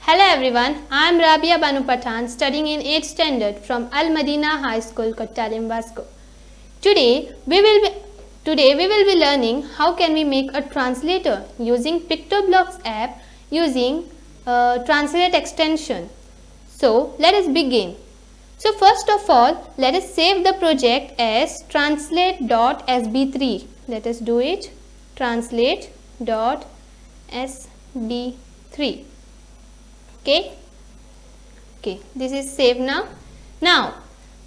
Hello everyone, I am Rabia Banu Pathan studying in 8th standard from Al Madina High School, Kottalim, Vasco. Today we will be learning how can we make a translator using PictoBlocks app using Translate extension. So let us begin. So first of all, let us save the project as translate.sb3. Let us do it. Translate.sb3. Okay, this is saved now. Now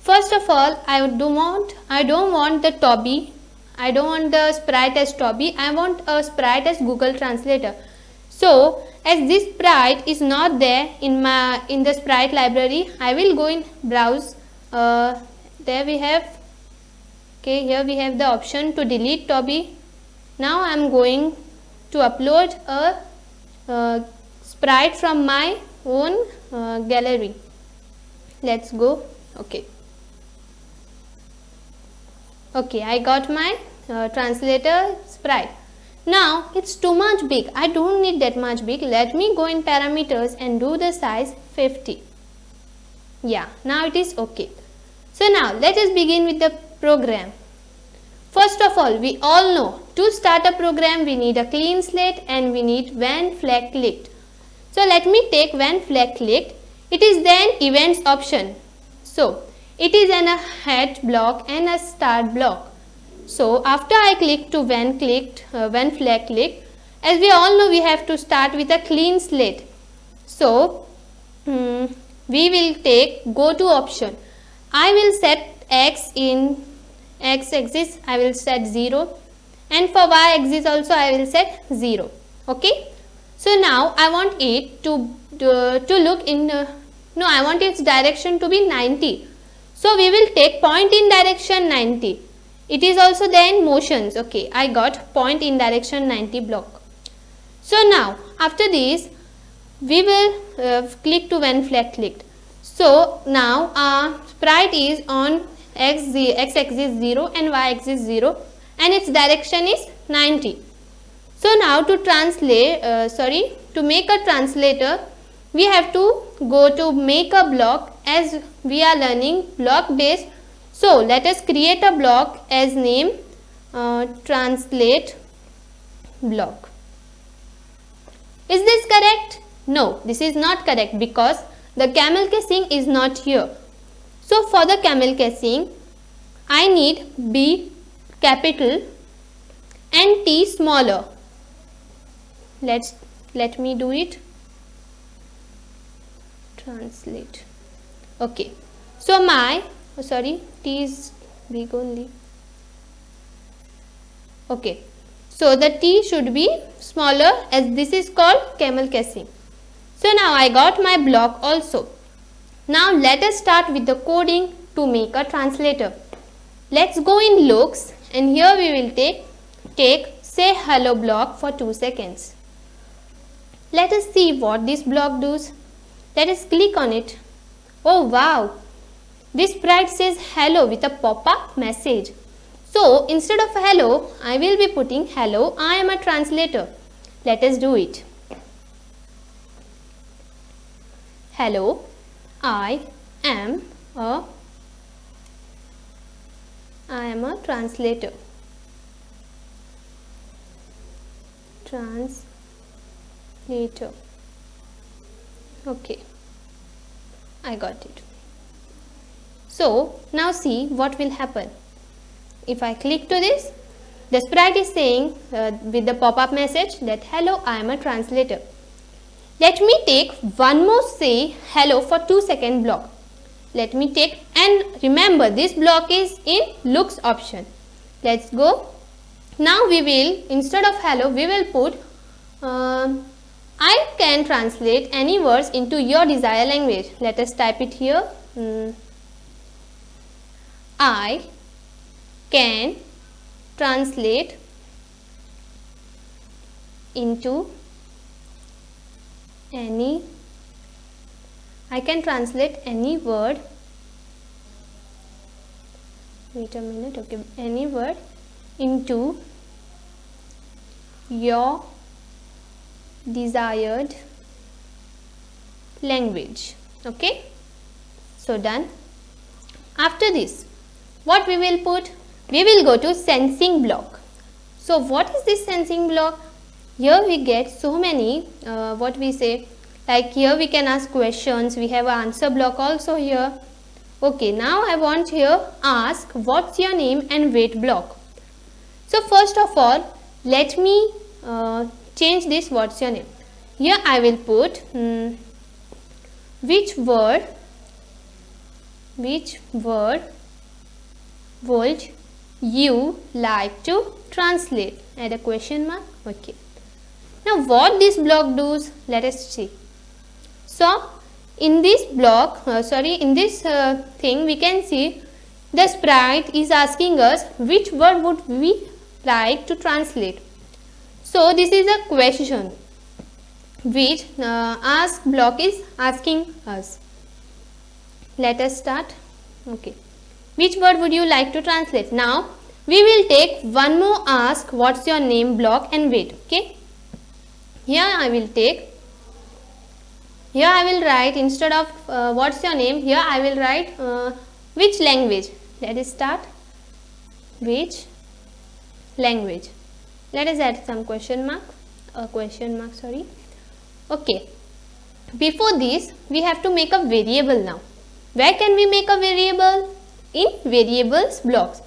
first of all, I don't want the Toby, I don't want the sprite as Toby, I want a sprite as Google Translator. So as this sprite is not there in the sprite library, I will go in browse. There we have, okay, here we have the option to delete Toby. Now I am going to upload a sprite from my own gallery. Let's go. Okay, I got my translator sprite. Now it's too much big, I don't need that much big. Let me go in parameters and do the size 50. Yeah, now it is okay. So now let us begin with the program. First of all, we all know to start a program we need a clean slate and we need when flag clicked. So let me take when flag clicked. It is then events option. So it is a head block and a start block. So after I click to when flag clicked, as we all know we have to start with a clean slate. So we will take go to option. I will set x in x axis, I will set 0, and for y axis also I will set 0. Okay. So now I want it to look in, I want its direction to be 90. So we will take point in direction 90. It is also there in motions. Okay, I got point in direction 90 block. So now after this we will click to when flag clicked. So now our sprite is on x axis 0 and y axis 0 and its direction is 90. So now to make a translator, we have to go to make a block as we are learning block based. So let us create a block as name translate block. Is this correct? No, this is not correct because the camel casing is not here. So for the camel casing, I need B capital and T smaller. Let me do it. Translate. Okay. So T is big only. Okay. So the T should be smaller as this is called camel casing. So now I got my block also. Now let us start with the coding to make a translator. Let's go in looks and here we will take say hello block for 2 seconds. Let us see what this block does. Let us click on it. Oh wow! This sprite says hello with a pop-up message. So instead of hello, I will be putting hello, I am a translator. Let us do it. Hello, I am a translator. Translator. Okay, I got it. So now see what will happen. If I click to this, the sprite is saying with the pop-up message that hello, I am a translator. Let me take one more say hello for 2 second block. Let me take, and remember this block is in looks option. Let's go. Now we will, instead of hello, we will put I can translate any words into your desired language. Let us type it here. I can translate into any word. Wait a minute. Okay, any word into your desired language. Okay, so done. After this, what we will put? We will go to sensing block. So what is this sensing block? Here we get so many what we say, like here we can ask questions, we have an answer block also here. Okay, now I want here ask what's your name and wait block. So first of all, let me change this what's your name. Here I will put which word would you like to translate? Add a question mark. Okay. Now what this block does, let us see. So in this block, in this thing we can see the sprite is asking us which word would we like to translate. So this is a question which ask block is asking us. Let us start. Okay. Which word would you like to translate? Now we will take one more ask what's your name block and wait. Okay. Here I will write instead of what's your name, here I will write which language. Let us start. Which language? Let us add some question mark. Okay. Before this, we have to make a variable now. Where can we make a variable? In variables blocks.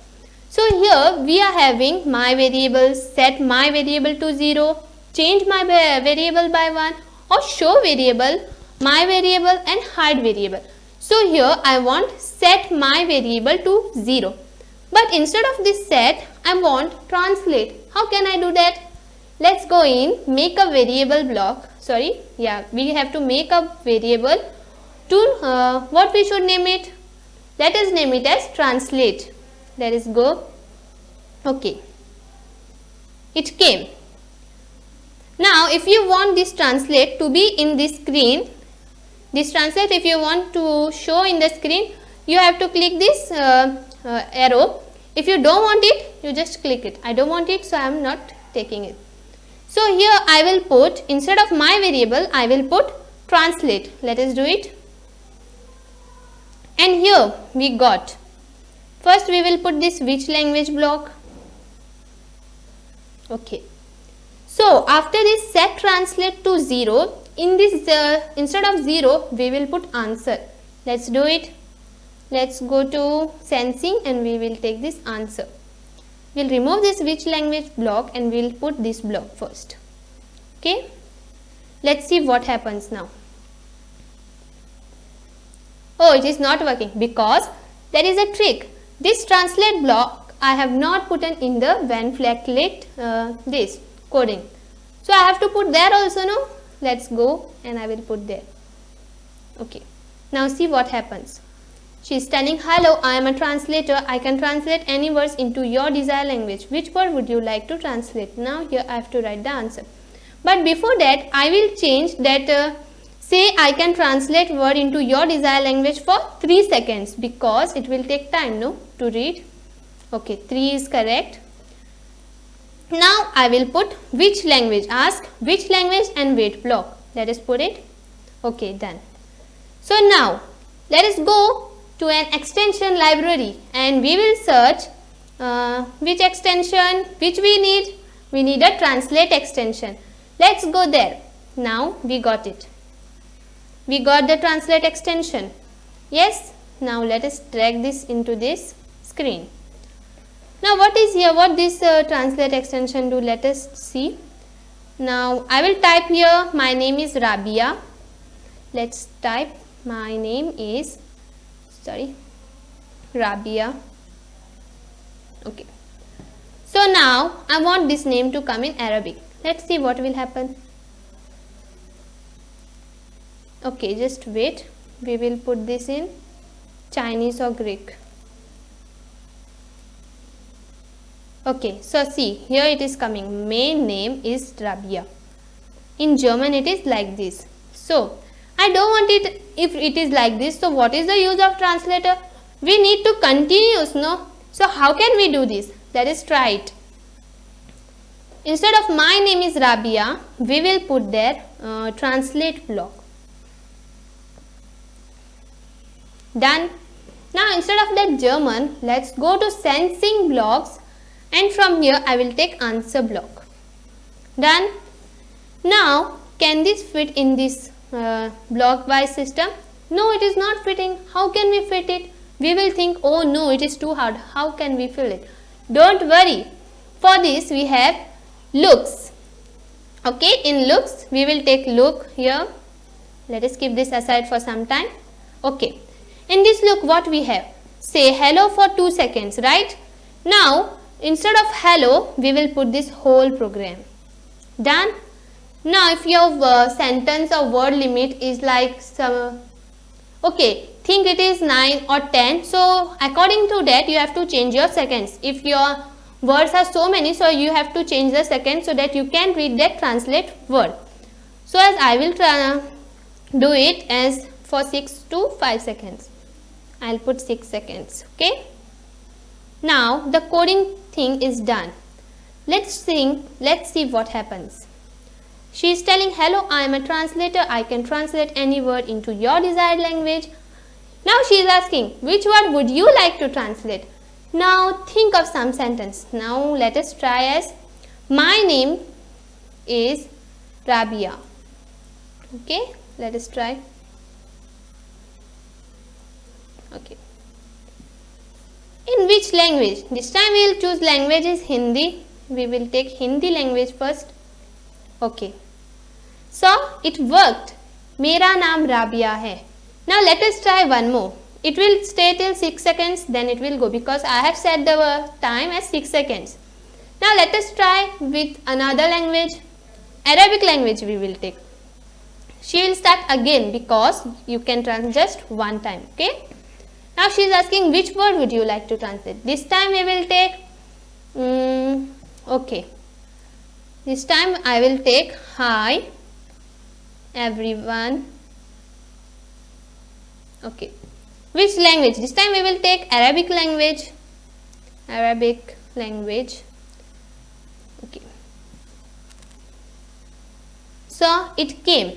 So here we are having my variable, set my variable to 0, change my variable by 1, or show variable, my variable and hide variable. So here I want set my variable to 0. But instead of this set, I want translate. How can I do that? Let's go in make a variable block. We have to make a variable to what we should name it? Let us name it as translate. Let us go. Okay. It came. Now if you want this translate to be in this screen, this translate if you want to show in the screen, you have to click this arrow. If you don't want it, you just click it. I don't want it, so I am not taking it. So here I will put, instead of my variable, I will put translate. Let us do it. And here we got, first we will put this which language block. Okay. So after this set translate to 0, in this instead of 0 we will put answer. Let's do it. Let's go to sensing and we will take this answer. We'll remove this which language block and we'll put this block first. Okay. Let's see what happens now. Oh, it is not working because there is a trick. This translate block I have not put in the when flagged this coding. So I have to put there also, no? Let's go and I will put there. Okay. Now see what happens. She is telling, hello, I am a translator. I can translate any words into your desired language. Which word would you like to translate? Now here I have to write the answer. But before that, I will change that say I can translate word into your desired language for 3 seconds because it will take time, no, to read. Okay, 3 is correct. Now I will put which language, ask which language and wait block. Let us put it. Okay, done. So now let us go to an extension library and we will search which extension, which we need. We need a translate extension. Let's go there. Now we got it. We got the translate extension. Yes. Now let us drag this into this screen. Now what is here? What this translate extension do? Let us see. Now I will type here my name is Rabia. Let's type my name is Rabia. Okay. So now I want this name to come in Arabic. Let's see what will happen. Okay, just wait. We will put this in Chinese or Greek. Okay, so see, here it is coming. Main name is Rabia. In German it is like this. So, I don't want it if it is like this. So, what is the use of translator? We need to continuous, no? So, how can we do this? Let us try it. Instead of my name is Rabia, we will put there translate block. Done. Now instead of that German, let's go to sensing blocks, and from here I will take answer block. Done. Now can this fit in this block wise system? No, it is not fitting. How can we fit it? We will think, oh no, it is too hard. How can we fill it? Don't worry. For this we have looks. Okay, in looks we will take look here. Let us keep this aside for some time. Okay, in this look what we have? Say hello for 2 seconds, right? Now instead of hello we will put this whole program. Done. Now if your sentence or word limit is like some, okay, think it is 9 or 10, so according to that you have to change your seconds. If your words are so many, so you have to change the seconds so that you can read that translate word. So as I will do it as for 6 to 5 seconds. I will put 6 seconds. Okay. Now the coding thing is done. Let's see what happens. She is telling, hello, I am a translator. I can translate any word into your desired language. Now she is asking, which word would you like to translate? Now think of some sentence. Now let us try as, my name is Rabia. Okay, let us try. Okay. In which language? This time we will choose language is Hindi. We will take Hindi language first. Okay. So it worked. Mera naam Rabia hai. Now let us try one more. It will stay till 6 seconds, then it will go, because I have set the time as 6 seconds. Now let us try with another language. Arabic language we will take. She will start again because you can translate just one time. Okay. Now she is asking, which word would you like to translate? This time we will take, okay. This time I will take, hi everyone. Okay. Which language? This time we will take Arabic language. Arabic language. Okay. So it came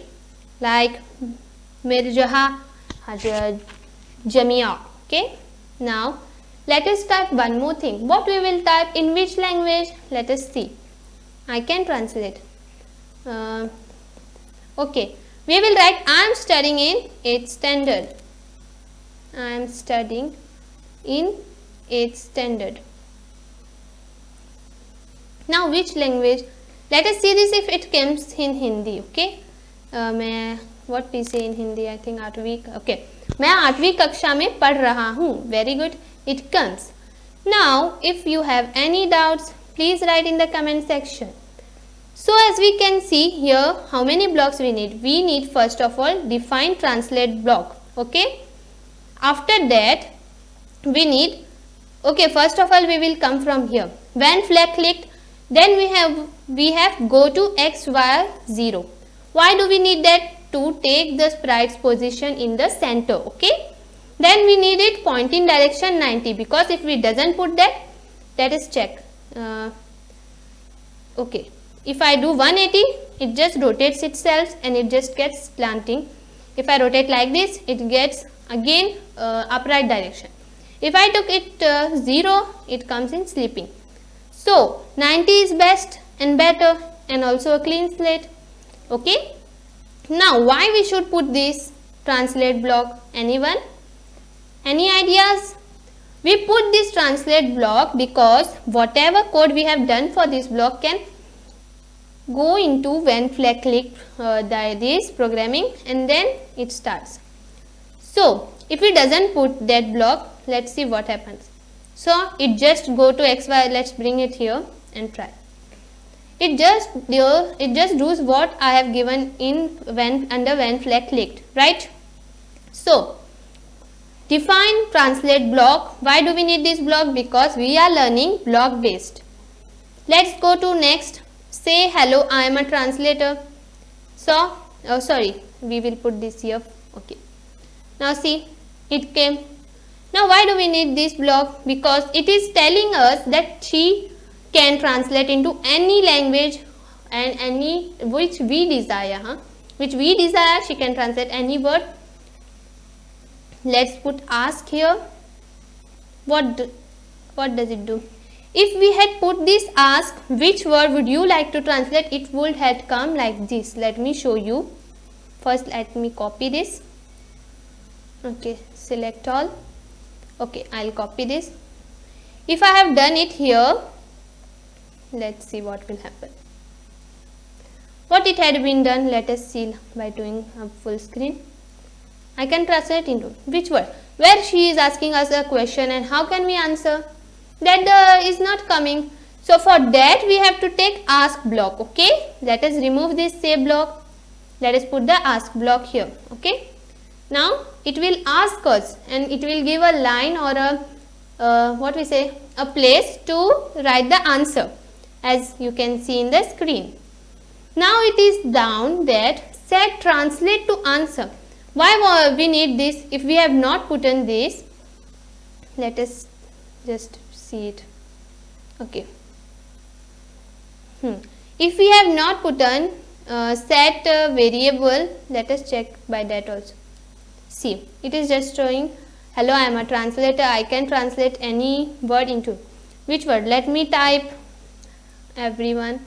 like Mirjaha Jamia. Okay. Now let us type one more thing. What we will type, in which language? Let us see. I can translate. Okay. We will write, I am studying in 8th standard. I am studying in 8th standard. Now which language? Let us see this if it comes in Hindi. Okay. What we say in Hindi? I think 8वीं. Okay. मैं 8वीं कक्षा में पढ़ रहा हूँ. Very good. It comes. Now if you have any doubts, please write in the comment section. So as we can see here, how many blocks we need? We need first of all define translate block. Okay. After that we need, okay, first of all we will come from here. When flag clicked, then we have go to x, y, 0. Why do we need that? To take the sprite's position in the center. Okay. Then we need it pointing direction 90, because if we doesn't put that, let us check. Okay. If I do 180, it just rotates itself and it just gets slanting. If I rotate like this, it gets again upright direction. If I took it 0, it comes in sleeping. So 90 is best and better, and also a clean slate. Okay. Now why we should put this translate block? Anyone? Any ideas? We put this translate block because whatever code we have done for this block can go into when flag click this programming, and then it starts. So if it doesn't put that block, let's see what happens. So it just go to XY. Let's bring it here and try. It just does what I have given in when flag clicked, right? So define translate block. Why do we need this block? Because we are learning block based. Let's go to next. Say hello, I am a translator. So, oh sorry, we will put this here. Okay. Now see, it came. Now why do we need this block? Because it is telling us that she can translate into any language and any which we desire. Which we desire, she can translate any word. let's put ask here. What does it do? If we had put this ask, which word would you like to translate, it would have come like this. Let me show you. First let me copy this. Okay, select all. Okay, I'll copy this. If I have done it here, let's see what will happen. What it had been done, let us see by doing a full screen. I can translate into which word, where she is asking us a question and how can we answer. That is not coming. So for that we have to take ask block. Okay, let us remove this say block. Let us put the ask block here. Okay, now it will ask us and it will give a line or a place to write the answer, as you can see in the screen. Now it is down that set translate to answer. Why we need this? If we have not put in this, let us just see it. Okay. If we have not put on set variable, let us check by that also. See, it is just showing hello, I am a translator. I can translate any word into which word. Let me type everyone.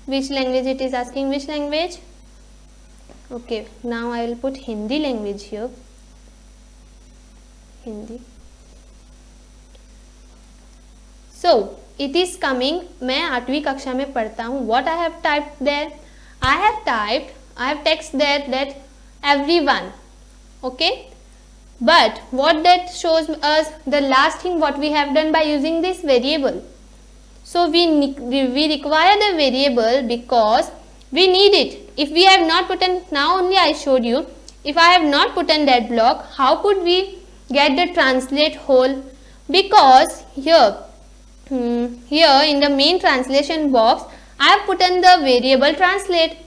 Which language it is asking? Which language? Okay, now I will put Hindi language here. Hindi. So it is coming. मैं 8वीं कक्षा में पढ़ता हूँ. What I have typed there? I have text there that everyone. Okay, but what that shows us, the last thing what we have done by using this variable. So we require the variable because we need it. If we have not put in, now only I showed you, if I have not put in that block, how could we get the translate whole? Because here in the main translation box, I have put in the variable translate.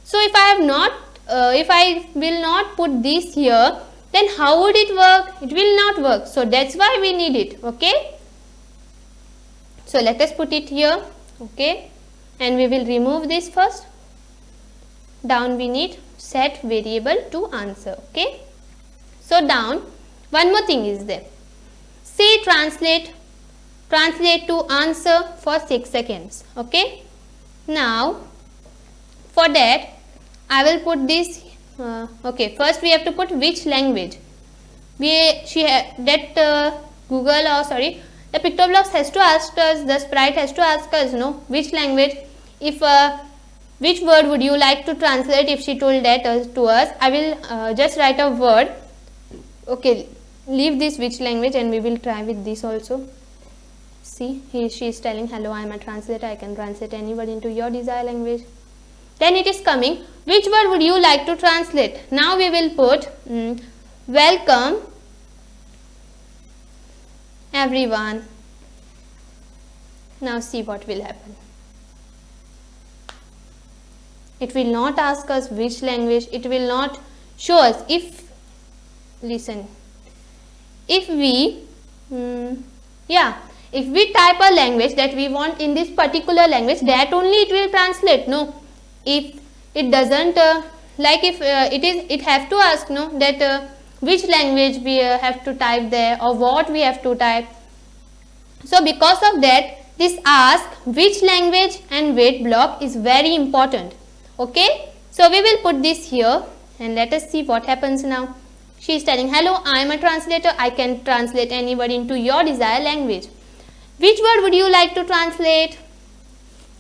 So if I have not, if I will not put this here, then how would it work? It will not work. So that's why we need it. Okay. So let us put it here. Okay. And we will remove this first. Down we need set variable to answer. Okay. So down, one more thing is there. Say translate to answer for 6 seconds. Okay. Now for that I will put this. Okay, first we have to put which language. The Pictoblocks has to ask us, the sprite has to ask us, no, which language. If which word would you like to translate? If she told that to us, I will just write a word. Okay, leave this which language and we will try with this also. See, she is telling hello, I am a translator. I can translate any word into your desired language. Then it is coming, which word would you like to translate? Now we will put welcome everyone. Now see what will happen. It will not ask us which language. It will not show us. If listen, if we if we type a language that we want in this particular language, that only it will translate. No, if it doesn't like if it have to ask, no, that which language we have to type there or what we have to type. So because of that, this ask which language and wait block is very important. Okay, so we will put this here and let us see what happens now. She is telling hello, I am a translator. I can translate any word into your desired language. Which word would you like to translate?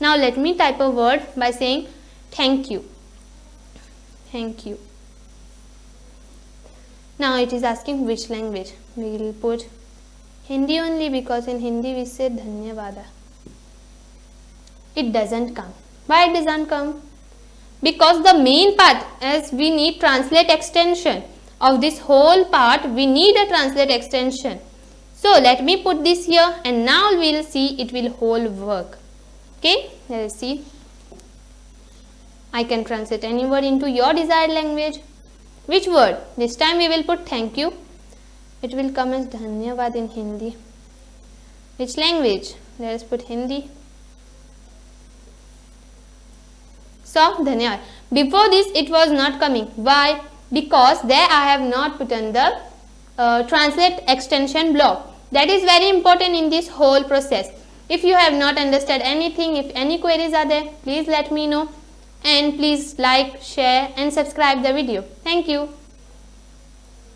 Now let me type a word by saying thank you. Thank you. Now it is asking which language. We will put Hindi only because in Hindi we say Dhanyavada. It doesn't come. Why it doesn't come? Because the main part, as we need translate extension of this whole part, we need a translate extension. So let me put this here and now we will see it will whole work. Okay, let us see. I can translate any word into your desired language. Which word? This time we will put thank you. It will come as Dhanyavad in Hindi. Which language? Let us put Hindi. So Dhanyavad. Before this it was not coming. Why? Because there I have not put on the translate extension block. That is very important in this whole process. If you have not understood anything, if any queries are there, please let me know, and please like, share and subscribe the video. Thank you.